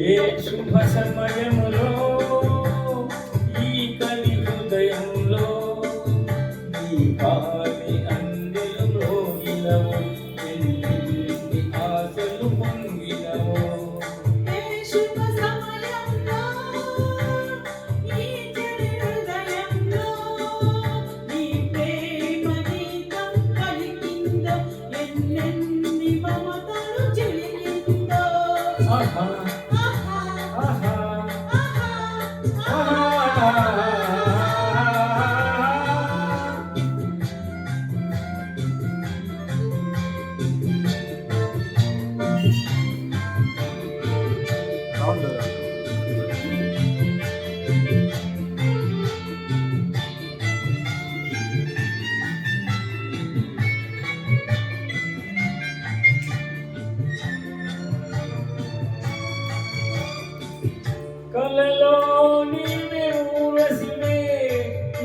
ఏ శుభ సమయములో ఈ కలి హృదయంలో ఈ కాలి అందెలు మ్రోగినవు ఎన్ని ఆశలు పొంగినవు కలలో నీవే ఊరసివే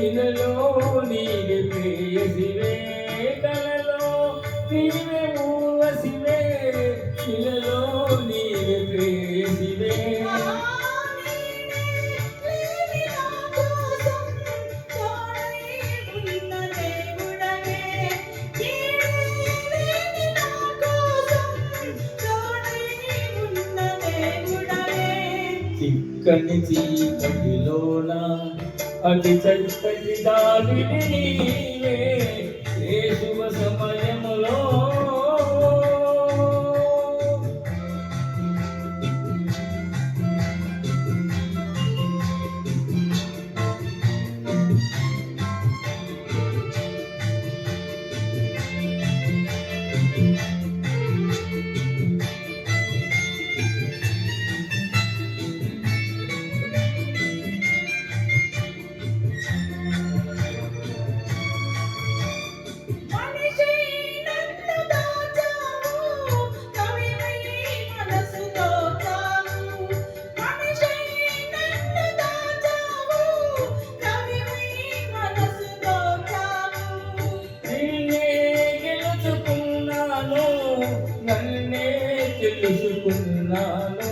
ఇలలో నీవే ప్రేయసివే కలలో నీవే ఊరసివే ఇలలో నీవే ప్రేయసివే చిక్కని చీకటిలోన అతి చక్కటి దారిని నీవే ఏ శుభ సమయములో నన్నే తెలుసుకున్నాను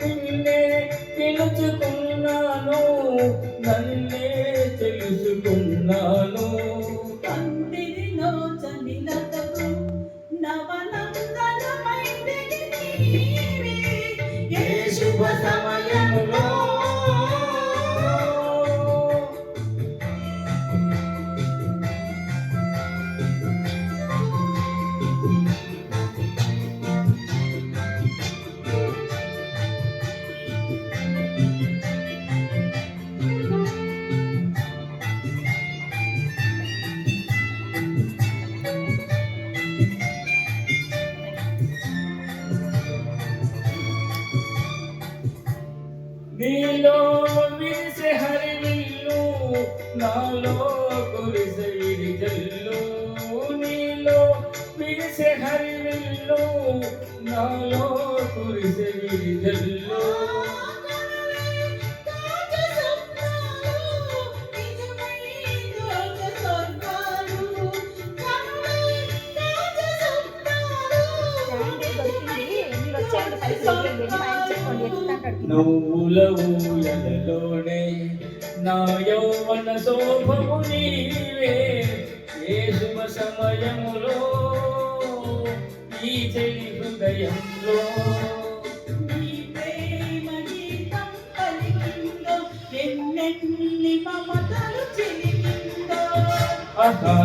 నిన్నే తెలుసుకున్నాను నన్నే తెలుసుకున్నాను కంటిని నోచని లతకు నవనందనమైనది నీవే ఏ శుభ సమయములో నీలో విరిసే హరివిల్లు నాలో కురిసే విరిజల్లు నీలో విరిసే హరివిల్లు నాలో కురిసే విరిజల్లు నువ్వుల ఊయలలోనే నా యౌవన శోభము నీవే ఏ శుభ సమయములో ఈ చెలి హృదయంలో నీ ప్రేమ గీతం పలికిందో ఎన్నెన్ని మమతలు చిలికిందో ఆహా